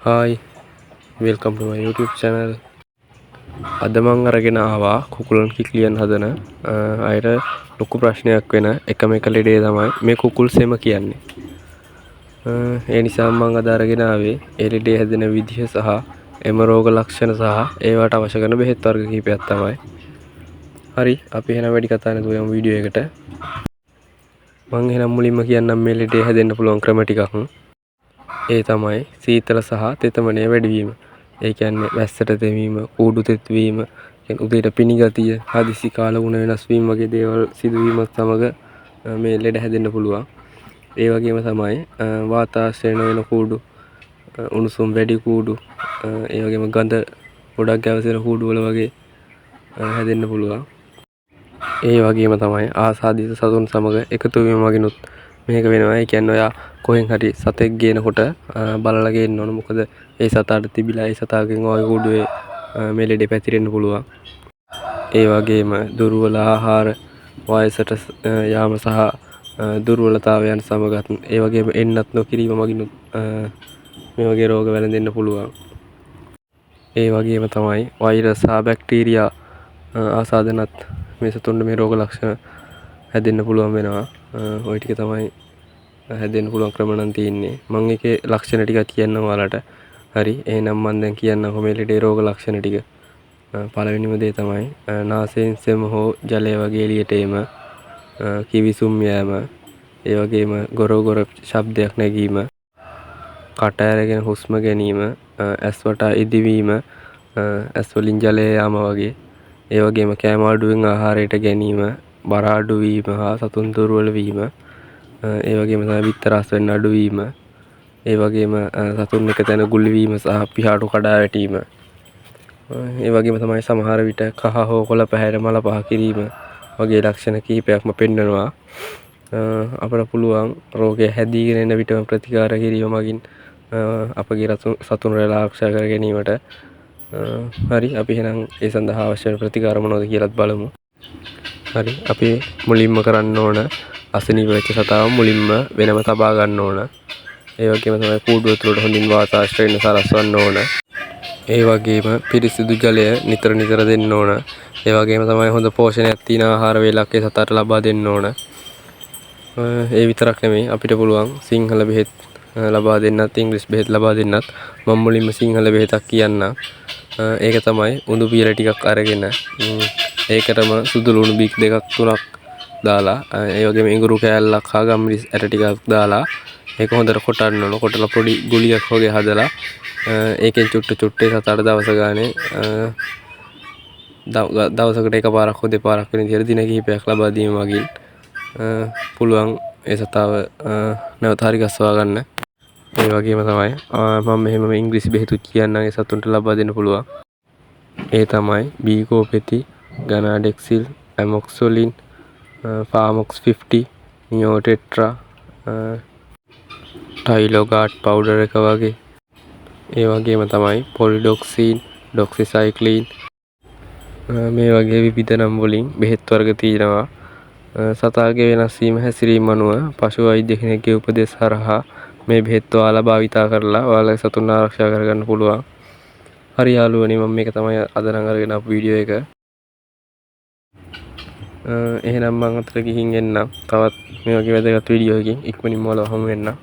Hi, welcome to my YouTube channel. අද මම අරගෙන ආවා කුකුලන් කික්ලියන් හදන අයට ලොකු ප්‍රශ්නයක් වෙන එකම එක ලෙඩේ තමයි මේ කුකුල් සෙම කියන්නේ. ඒ නිසා මම අද අරගෙන ආවේ ඒ ලෙඩේ හැදෙන විදිහ සහ එම රෝග ලක්ෂණ සහ ඒවට අවශ්‍ය කරන බෙහෙත් වර්ග කිහිපයක් තමයි. හරි, අපි එහෙනම් වැඩි කතා නැතුව යමු වීඩියෝ එකට. මම එහෙනම් මුලින්ම කියන්නම් මේ ලෙඩේ හැදෙන්න පුළුවන් ක්‍රම ටිකක්. ඒ තමයි සීතල සහ තෙතමනය වැඩිවීම. ඒ කියන්නේ වැස්සට තෙමීම, කූඩු තෙත්වීම, උදේට පිණි ගතිය, හදිසි කාලගුණ වෙනස් වීම වගේ දේවල් සිදුවීමත් සමග මේ ලෙඩ හැදෙන්න පුළුවන්. ඒ වගේම තමයි වාතාශ්‍රයන වෙන කූඩු, උණුසුම් වැඩි කූඩු, ඒ වගේම ගඳ ගොඩක් ගැවසෙන කූඩු වල වගේ හැදෙන්න පුළුවන්. ඒ වගේම තමයි ආසාදිත සතුන් සමග එකතු වීම වගේනුත් මේක වෙනවා. ඒ කියන්නේ ඔයා කොහෙන් හරි සතෙක් ගේනකොට බලලා ගේන්න ඕන. මොකද ඒ සතාට තිබිලා ඒ සතාගෙන් ඔය කූඩුවේ මේ ලෙඩේ පැතිරෙන්න පුළුවන්. ඒ වගේම දුර්වල ආහාර, වයසට යාම සහ දුර්වලතාවයන් සමගත් ඒ වගේම එන්නත් නොකිරීම මගිනුත් මේ වගේ රෝග වැළඳෙන්න පුළුවන්. ඒ වගේම තමයි වෛරස් සහ බැක්ටීරියා ආසාදනත් මේ සතුන්ට මේ රෝග ලක්ෂණ හැදෙන්න පුළුවන් වෙනවා. ওই ටික තමයි හැදෙන්න පුළුවන් ක්‍රම නම් තියෙන්නේ. මම ඒකේ ලක්ෂණ ටික කියන්නම් ඔයාලට. හරි, එහෙනම් මම දැන් කියන්නම් මේ ලෙඩේ රෝග ලක්ෂණ ටික. පළවෙනිම දේ තමයි නාසයෙන් සෙම හෝ ජලය වගේ එළියට එීම, කිවිසුම් යෑම, ඒ වගේම ගොර ගොර ශබ්දයක් නැගීම, කට ඇරගෙන හුස්ම ගැනීම, ඇස් වටා ඉදිවීම, ඇස් වලින් ජලය යාම වගේ. ඒ වගේම කෑම අඩුවෙන් ආහාරයට ගැනීම, බර අඩු වීම හා සතුන් දුර්වල වීම, ඒ වගේම තමයි බිත්තර රස වෙන්න අඩු වීම, ඒ වගේම සතුන් එක තැන ගුලි වීම සහ පිහාටු කඩා වැටීම. ඒ වගේම තමයි සමහර විට කහ හෝ කොළ පැහැර මල පහ කිරීම වගේ ලක්ෂණ කිහිපයක්ම පෙන්වනවා. අපට පුළුවන් රෝගය හැදීගෙන එන විටම ප්‍රතිකාර කිරීම මගින් අපගේ සතුන් රැළ ආරක්ෂා කර ගැනීමට. හරි, අපි එහෙනම් ඒ සඳහා අවශ්‍ය වෙන ප්‍රතිකාර මොනවද කියලාත් බලමු. හරි, අපි මුලින්ම කරන්න ඕන අසනීප වෙච්ච සතාව මුලින්ම වෙනම තබා ගන්න ඕන. ඒ වගේම තමයි කූඩුව තුළට හොඳින් වාතාශ්‍රයන සලස්වන්න ඕන. ඒ වගේම පිරිසිදු ජලය නිතර නිතර දෙන්න ඕන. ඒ වගේම තමයි හොඳ පෝෂණයක් තියෙන ආහාර වේලක් ඒ සතාට ලබා දෙන්න ඕන. ඒ විතරක් නෙමෙයි, අපිට පුළුවන් සිංහල බෙහෙත් ලබා දෙන්නත්, ඉංග්‍රීසි බෙහෙත් ලබා දෙන්නත්. මම මුලින්ම සිංහල බෙහෙතක් කියන්නම්. ඒක තමයි උඳු පියල ටිකක් අරගෙන ඒකටම සුදු ලුණු බික් දෙකක් තුනක් දාලා, ඒ වගේම ඉඟුරු කෑල්ලක් හා ගම්මිරිස් ඇට ටිකක් දාලා ඒක හොඳට කොටන්න ඕන. කොටලා පොඩි ගුලියක් වගේ හදලා ඒකෙන් චුට්ට චුට්ටේ සතාට දවස ගානේ දවසකට එකපාරක් හෝ දෙපාරක් වෙන විදිහට දින කිහිපයක් ලබා දීම වගේ පුළුවන් ඒ සතාව නැවත හරි ගස්වා ගන්න. ඒ වගේම තමයි මම මෙහෙම ඉංග්‍රීසි බෙහෙතුත් කියන්නම් ඒ සතුන්ට ලබා දෙන්න පුළුවන්. ඒ තමයි බීකෝපෙති, ගනාඩෙක්සිල්, ඇමොක්සොලින්, පාමොක්ස් 50, නියෝටෙට්‍රා, ටයිලෝගාඩ් පවුඩර් එක වගේ. ඒ වගේම තමයි පොලිඩොක්සින්, ඩොක්සිසයික්ලින්, මේ වගේ විවිධ නම් වලින් බෙහෙත් වර්ග තියෙනවා. සතාගේ වෙනස් වීම හැසිරීම අනුව පශු වෛද්‍ය කෙනෙක්ගේ උපදෙස් හරහා මේ බෙහෙත් ඔයාලා භාවිතා කරලා ඔයාලගේ සතුන් ආරක්ෂා කරගන්න පුළුවන්. හරි යාළුවනේ, මම මේක තමයි අද නම් අරගෙන ආපු වීඩියෝ එක. එහෙනම් මම අතට ගිහින් එන්නම්. තවත් මේ වගේ වැදගත් වීඩියෝ එකකින් ඉක්මනින්ම ඔයාලව හමු වෙන්නම්.